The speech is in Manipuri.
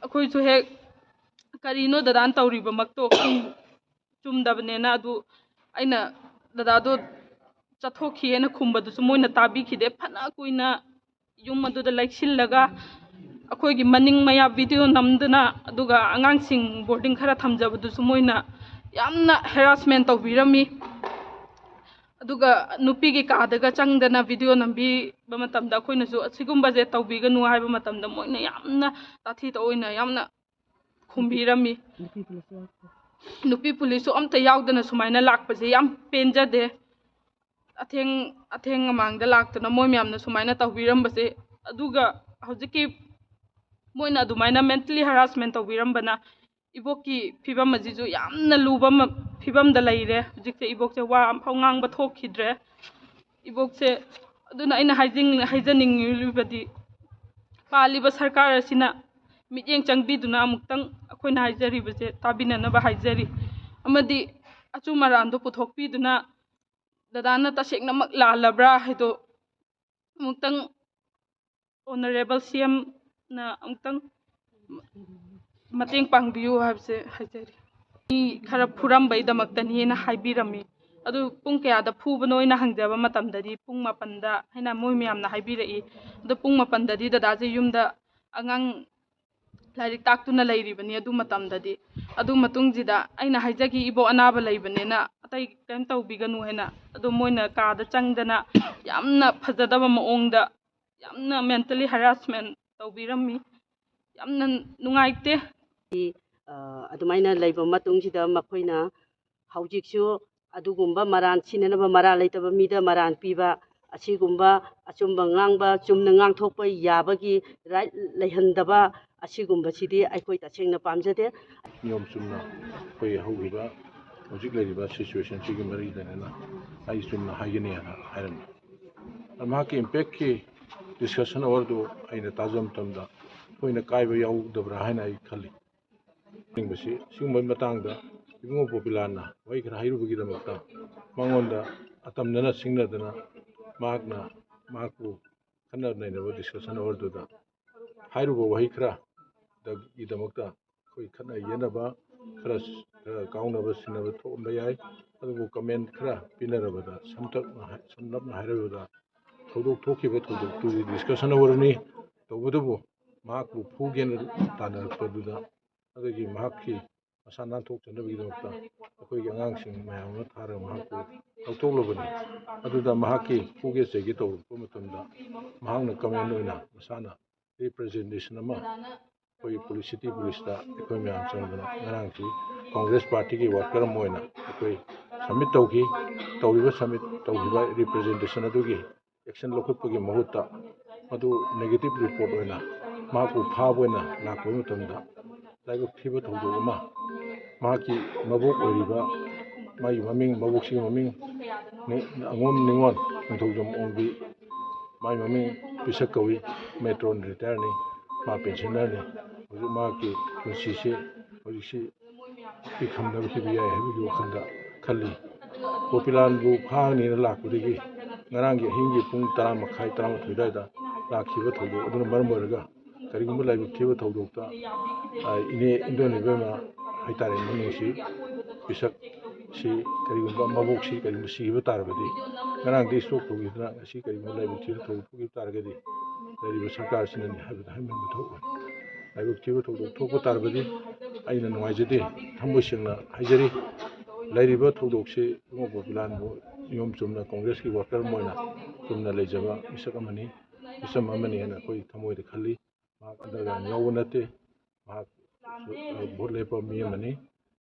ꯑꯩꯈꯣꯏꯁꯨ ꯍꯦꯛ ꯀꯔꯤꯅꯣ ꯗꯗꯥꯅ ꯇꯧꯔꯤꯕꯃꯛꯇꯣ ꯆꯨꯝꯗꯕꯅꯦꯅ ꯑꯗꯨ ꯑꯩꯅ ꯗꯗꯥꯗꯣ ꯆꯠꯊꯣꯛꯈꯤꯌꯦꯅ ꯈꯨꯝꯕꯗꯨꯁꯨ ꯃꯣꯏꯅ ꯇꯥꯕꯤꯈꯤꯗꯦ ꯐꯅ ꯀꯨꯏꯅ ꯌꯨꯝ ꯑꯗꯨꯗ ꯂꯩꯁꯤꯜꯂꯒ ꯑꯩꯈꯣꯏꯒꯤ ꯃꯅꯤꯡ ꯃꯌꯥ ꯚꯤꯗꯤꯑꯣ ꯅꯝꯗꯨꯅ ꯑꯗꯨꯒ ꯑꯉꯥꯡꯁꯤꯡ ꯕꯣꯔꯗꯤꯡ ꯈꯔ ꯊꯝꯖꯕꯗꯨꯁꯨ ꯃꯣꯏꯅ ꯌꯥꯝꯅ ꯍꯦꯔꯥꯁꯃꯦꯟ ꯇꯧꯕꯤꯔꯝꯃꯤ ꯑꯗꯨꯒ ꯅꯨꯄꯤꯒꯤ ꯀꯥꯗꯒ ꯆꯪꯗꯅ ꯚꯤꯗꯤꯑꯣ ꯅꯝꯕꯤꯕ ꯃꯇꯝꯗ ꯑꯩꯈꯣꯏꯅꯁꯨ ꯑꯁꯤꯒꯨꯝꯕꯁꯦ ꯇꯧꯕꯤꯒꯅꯨ ꯍꯥꯏꯕ ꯃꯇꯝꯗ ꯃꯣꯏꯅ ꯌꯥꯝꯅ ꯇꯥꯊꯤ ꯇꯑꯣꯏꯅ ꯌꯥꯝꯅ ꯈꯨꯝꯕꯤꯔꯝꯃꯤ ꯅꯨꯄꯤ ꯄꯨꯂꯤꯁꯁꯨ ꯑꯝꯇ ꯌꯥꯎꯗꯅ ꯁꯨꯃꯥꯏꯅ ꯂꯥꯛꯄꯁꯦ ꯌꯥꯝ ꯄꯦꯟꯖꯗꯦ ꯑꯊꯦꯡ ꯑꯃꯥꯡꯗ ꯂꯥꯛꯇꯅ ꯃꯣꯏ ꯃꯌꯥꯝꯅ ꯁꯨꯃꯥꯏꯅ ꯇꯧꯕꯤꯔꯝꯕꯁꯦ ꯑꯗꯨꯒ ꯍꯧꯖꯤꯛꯀꯤ ꯃꯣꯏꯅ ꯑꯗꯨꯃꯥꯏꯅ ꯃꯦꯟꯇꯦꯜꯂꯤ ꯍꯔꯥꯁꯃꯦꯟ ꯇꯧꯕꯤꯔꯝꯕꯅ ꯏꯕꯣꯛꯀꯤ ꯐꯤꯕꯝ ꯑꯁꯤꯁꯨ ꯌꯥꯝꯅ ꯂꯨꯕ ꯐꯤꯕꯝꯗ ꯂꯩꯔꯦ ꯍꯧꯖꯤꯛꯁꯦ ꯏꯕꯣꯛꯁꯦ ꯋꯥ ꯑꯝꯐꯥꯎ ꯉꯥꯡꯕ ꯊꯣꯛꯈꯤꯗ꯭ꯔꯦ ꯏꯕꯣꯛꯁꯦ ꯑꯗꯨꯅ ꯑꯩꯅ ꯍꯥꯏꯖꯅꯤꯡꯂꯤꯕꯗꯤ ꯄꯥꯜꯂꯤꯕ ꯁꯔꯀꯥꯔ ꯑꯁꯤꯅ ꯃꯤꯠꯌꯦꯡ ꯆꯪꯕꯤꯗꯨꯅ ꯑꯃꯨꯛꯇꯪ ꯑꯩꯈꯣꯏꯅ ꯍꯥꯏꯖꯔꯤꯕꯁꯦ ꯇꯥꯕꯤꯅꯅꯕ ꯍꯥꯏꯖꯔꯤ ꯑꯃꯗꯤ ꯑꯆꯨꯝ ꯑꯔꯥꯟꯗꯣ ꯄꯨꯊꯣꯛꯄꯤꯗꯨꯅ ꯗꯗꯥꯅ ꯇꯁꯦꯡꯅꯃꯛ ꯂꯥꯜꯂꯕ꯭ꯔꯥ ꯍꯥꯏꯗꯣ ꯑꯃꯨꯛꯇꯪ ꯑꯣꯅꯔꯦꯕꯜ CMꯅ ꯑꯃꯨꯛꯇꯪ ꯃꯇꯦꯡ ꯄꯥꯡꯕꯤꯌꯨ ꯍꯥꯏꯕꯁꯦ ꯍꯥꯏꯖꯔꯤ ꯃꯤ ꯈꯔ ꯐꯨꯔꯝꯕꯩꯗꯃꯛꯇꯅꯤꯅ ꯍꯥꯏꯕꯤꯔꯝꯃꯤ ꯑꯗꯨ ꯄꯨꯡ ꯀꯌꯥꯗ ꯐꯨꯕꯅꯣ ꯑꯣꯏꯅ ꯍꯪꯖꯕ ꯃꯇꯝꯗꯗꯤ ꯄꯨꯡ 7ꯗ ꯍꯥꯏꯅ ꯃꯣꯏ ꯃꯌꯥꯝꯅ ꯍꯥꯏꯕꯤꯔꯛꯏ ꯑꯗꯣ ꯄꯨꯡ 7ꯗꯗꯤ ꯗꯗꯥꯁꯦ ꯌꯨꯝꯗ ꯑꯉꯥꯡ ꯂꯥꯏꯔꯤꯛ ꯇꯥꯛꯇꯨꯅ ꯂꯩꯔꯤꯕꯅꯤ ꯑꯗꯨ ꯃꯇꯝꯗꯗꯤ ꯑꯗꯨ ꯃꯇꯨꯡꯁꯤꯗ ꯑꯩꯅ ꯍꯥꯏꯖꯈꯤ ꯏꯕꯣꯛ ꯑꯅꯥꯕ ꯂꯩꯕꯅꯤꯅ ꯑꯇꯩ ꯀꯩꯝ ꯇꯧꯕꯤꯒꯅꯨ ꯍꯥꯏꯅ ꯑꯗꯣ ꯃꯣꯏꯅ ꯀꯥꯗ ꯆꯪꯗꯅ ꯌꯥꯝꯅ ꯐꯖꯗꯕ ꯃꯑꯣꯡꯗ ꯌꯥꯝꯅ ꯃꯦꯟꯇꯦꯜꯂꯤ ꯍꯔꯥꯁꯃꯦꯟ ꯇꯧꯕꯤꯔꯝꯃꯤ ꯌꯥꯝꯅ ꯅꯨꯡꯉꯥꯏꯇꯦ ꯑꯗꯨꯃꯥꯏꯅ ꯂꯩꯕ ꯃꯇꯨꯡꯁꯤꯗ ꯃꯈꯣꯏꯅ ꯍꯧꯖꯤꯛꯁꯨ ꯑꯗꯨꯒꯨꯝꯕ ꯃꯔꯥꯟ ꯁꯤꯟꯅꯅꯕ ꯃꯔꯥꯜ ꯂꯩꯇꯕ ꯃꯤꯗ ꯃꯔꯥꯟ ꯄꯤꯕ ꯑꯁꯤꯒꯨꯝꯕ ꯑꯆꯨꯝꯕ ꯉꯥꯡꯕ ꯆꯨꯝꯅ ꯉꯥꯡꯊꯣꯛꯄ ꯌꯥꯕꯒꯤ ꯔꯥꯏꯠ ꯂꯩꯍꯟꯗꯕ ꯑꯁꯤꯒꯨꯝꯕꯁꯤꯗꯤ ꯑꯩꯈꯣꯏ ꯇꯁꯦꯡꯅ ꯄꯥꯝꯖꯗꯦ ꯅꯤꯌꯣꯝ ꯆꯨꯝꯅ ꯑꯩꯈꯣꯏ ꯍꯧꯈꯤꯕ ꯍꯧꯖꯤꯛ ꯂꯩꯔꯤꯕ ꯁꯤꯆꯨꯋꯦꯁꯟꯁꯤꯒꯤ ꯃꯔꯤ ꯂꯩꯅꯅ ꯑꯩ ꯆꯨꯝꯅ ꯍꯥꯏꯒꯅꯤꯅ ꯍꯥꯏꯔꯝꯃꯤ ꯃꯍꯥꯛꯀꯤ ꯏꯝꯄꯦꯛꯀꯤ ꯗꯤꯁꯀꯁꯟ ꯑꯋꯥꯔꯗꯨ ꯑꯩꯅ ꯇꯥꯖꯕ ꯃꯇꯝꯗ ꯑꯩꯈꯣꯏꯅ ꯀꯥꯏꯕ ꯌꯥꯎꯗꯕ꯭ꯔꯥ ꯍꯥꯏꯅ ꯑꯩ ꯈꯜꯂꯤ ꯁꯤꯒꯨꯝꯕ ꯃꯇꯥꯡꯗ ꯏꯕꯨꯡꯉꯣ ꯄꯣꯄꯤꯂꯥꯟꯅ ꯋꯥꯍꯩ ꯈꯔ ꯍꯥꯏꯔꯨꯕꯒꯤꯗꯃꯛꯇ ꯃꯉꯣꯟꯗ ꯑꯇꯝꯅꯅ ꯁꯤꯡꯅꯗꯅ ꯃꯍꯥꯛꯄꯨ ꯈꯟꯅ ꯅꯩꯅꯕ ꯗꯤꯁꯀꯁꯟ ꯑꯋꯥꯔꯗꯨꯗ ꯍꯥꯏꯔꯨꯕ ꯋꯥꯍꯩ ꯈꯔꯒꯤꯗꯃꯛꯇ ꯑꯩꯈꯣꯏ ꯈꯠꯅ ꯌꯦꯠꯅꯕ ꯈꯔ ꯀꯥꯎꯅꯕ ꯁꯤꯟꯅꯕ ꯊꯣꯛꯑꯝꯕ ꯌꯥꯏ ꯑꯗꯨꯕꯨ ꯀꯃꯦꯟ ꯈꯔ ꯄꯤꯅꯔꯕꯗ ꯁꯝꯂꯞꯅ ꯍꯥꯏꯔꯕꯗ ꯊꯧꯗꯣꯛ ꯊꯣꯛꯈꯤꯕ ꯊꯧꯗꯣꯛꯇꯨꯗꯤ ꯗꯤꯁꯀꯁꯟ ꯑꯋꯥꯔꯅꯤ ꯇꯧꯕꯇꯕꯨ ꯃꯍꯥꯛꯄꯨ ꯐꯨꯒꯦꯅ ꯇꯥꯟꯅꯔꯛꯄꯗꯨꯗ ꯑꯗꯨꯒꯤ ꯃꯍꯥꯛꯀꯤ ꯃꯁꯥ ꯅꯥꯟꯊꯣꯛꯆꯅꯕꯒꯤꯗꯃꯛꯇ ꯑꯩꯈꯣꯏꯒꯤ ꯑꯉꯥꯡꯁꯤꯡ ꯃꯌꯥꯝ ꯑꯃ ꯊꯥꯔꯒ ꯃꯍꯥꯛꯄꯨ ꯂꯧꯊꯣꯛꯂꯕꯅꯤ ꯑꯗꯨꯗ ꯃꯍꯥꯛꯀꯤ ꯐꯨꯒꯦ ꯆꯩꯒꯦ ꯇꯧꯔꯛꯄ ꯃꯇꯝꯗ ꯃꯍꯥꯛꯅ ꯀꯃꯦꯟ ꯑꯣꯏꯅ ꯃꯁꯥꯅ ꯔꯤꯄ꯭ꯔꯖꯦꯟꯇꯦꯁꯟ ꯑꯃ ꯑꯩꯈꯣꯏ ꯁꯤꯇꯤ ꯄꯨꯂꯤꯁꯇ ꯑꯩꯈꯣꯏ ꯃꯌꯥꯝ ꯆꯪꯗꯅ ꯉꯔꯥꯡꯁꯤ ꯀꯣꯡꯒ꯭ꯔꯦꯁ ꯄꯥꯔꯇꯤꯒꯤ ꯋꯥꯔꯀꯔ ꯑꯃ ꯑꯣꯏꯅ ꯑꯩꯈꯣꯏ ꯁꯕꯃꯤꯠ ꯇꯧꯈꯤ ꯇꯧꯔꯤꯕ ꯁꯕꯃꯤꯠ ꯇꯧꯈꯤꯕ ꯔꯤꯄ꯭ꯔꯖꯦꯟꯇꯦꯁꯟ ꯑꯗꯨꯒꯤ ꯑꯦꯛꯁꯟ ꯂꯧꯈꯠꯄꯒꯤ ꯃꯍꯨꯠꯇ ꯃꯗꯨ ꯅꯦꯒꯦꯇꯤꯚ ꯔꯤꯄꯣꯔꯠ ꯑꯣꯏꯅ ꯃꯍꯥꯛꯄꯨ ꯐꯥꯕ ꯑꯣꯏꯅ ꯂꯥꯛꯄ ꯃꯇꯝꯗ ꯂꯥꯏꯕꯛ ꯊꯤꯕ ꯊꯧꯗꯣꯛ ꯑꯃ ꯃꯍꯥꯛꯀꯤ ꯃꯕꯣꯛ ꯑꯣꯏꯔꯤꯕ ꯃꯥꯒꯤ ꯃꯃꯤꯡ ꯃꯕꯣꯛꯁꯤꯒꯤ ꯃꯃꯤꯡ ꯑꯉꯣꯝ ꯅꯤꯉꯣꯜ ꯅꯤꯡꯊꯧꯖꯝ ꯑꯣꯡꯕꯤ ꯃꯥꯒꯤ ꯃꯃꯤꯡ ꯄꯤꯁꯛ ꯀꯧꯏ ꯃꯦꯇ꯭ꯔꯣꯟ ꯔꯤꯇꯥꯌꯔꯅꯤ ꯃꯥ ꯄꯦꯟꯁꯤꯟꯅꯔꯅꯤ ꯍꯧꯖꯤꯛ ꯃꯍꯥꯛꯀꯤ ꯄꯨꯟꯁꯤꯁꯤ ꯍꯧꯖꯤꯛꯁꯤ ꯈꯝꯅꯕ ꯄꯤꯕ ꯌꯥꯏ ꯍꯥꯏꯕꯒꯤ ꯋꯥꯈꯜꯗ ꯈꯜꯂꯤ ꯄꯣꯄꯤꯂꯥꯟꯕꯨ ꯐꯥꯒꯅꯤꯅ ꯂꯥꯛꯄꯗꯒꯤ ꯉꯔꯥꯡꯒꯤ ꯑꯍꯤꯡꯒꯤ ꯄꯨꯡ 10:30 11 ꯑꯗꯨꯋꯥꯏꯗ ꯂꯥꯛꯈꯤꯕ ꯊꯧꯗꯣꯛ ꯑꯗꯨꯅ ꯃꯔꯝ ꯑꯣꯏꯔꯒ ꯀꯔꯤꯒꯨꯝꯕ ꯂꯥꯏꯕꯛ ꯊꯤꯕ ꯊꯧꯗꯣꯛꯇ ꯏꯅꯦ ꯏꯟꯗꯣꯟ ꯍꯥꯏꯇꯥꯔꯦ ꯃꯃꯤꯡꯁꯤ ꯄꯤꯁꯛꯁꯤ ꯀꯔꯤꯒꯨꯝꯕ ꯃꯕꯣꯛꯁꯤ ꯀꯔꯤꯒꯨꯝꯕ ꯁꯤꯈꯤꯕ ꯇꯥꯔꯕꯗꯤ ꯉꯔꯥꯡꯗꯤ ꯏꯁꯇ꯭ꯔꯣꯛ ꯇꯧꯈꯤꯗꯨꯅ ꯉꯁꯤ ꯀꯔꯤꯒꯨꯝꯕ ꯂꯥꯏꯕꯛ ꯊꯤꯕ ꯊꯧꯗꯣꯛ ꯊꯣꯛꯈꯤꯕ ꯇꯥꯔꯒꯗꯤ ꯂꯩꯔꯤꯕ ꯁꯔꯀꯥꯔꯁꯤꯅꯅꯤ ꯍꯥꯏꯕꯗ ꯍꯥꯏꯃꯟꯕ ꯊꯣꯛꯑꯣꯏ ꯂꯥꯏꯕꯛ ꯊꯤꯕ ꯊꯧꯗꯣꯛ ꯊꯣꯛꯄ ꯇꯥꯔꯕꯗꯤ ꯑꯩꯅ ꯅꯨꯡꯉꯥꯏꯖꯗꯦ ꯊꯃꯣꯏ ꯁꯦꯡꯅ ꯍꯥꯏꯖꯔꯤ ꯂꯩꯔꯤꯕ ꯊꯧꯗꯣꯛꯁꯤ ꯏꯕꯨꯡꯉꯣ ꯄꯣꯄꯤꯂꯥꯟꯕꯨ ꯅꯤꯌꯣꯝ ꯆꯨꯝꯅ ꯀꯣꯡꯒ꯭ꯔꯦꯁꯀꯤ ꯋꯥꯔꯀꯔ ꯑꯃ ꯑꯣꯏꯅ ꯆꯨꯝꯅ ꯂꯩꯖꯕ ꯃꯤꯁꯛ ꯑꯃꯅꯤ ꯃꯤꯆꯝ ꯑꯃꯅꯤ ꯍꯥꯏꯅ ꯑꯩꯈꯣꯏ ꯊꯃꯣꯏꯗ ꯈꯜꯂꯤ ꯃꯍꯥꯛ ꯑꯟꯗꯔꯒ꯭ꯔꯥꯎꯟ ꯌꯥꯎꯕ ꯅꯠꯇꯦ ꯃꯍꯥꯛ ꯚꯣꯠ ꯂꯦꯞꯄ ꯃꯤ ꯑꯃꯅꯤ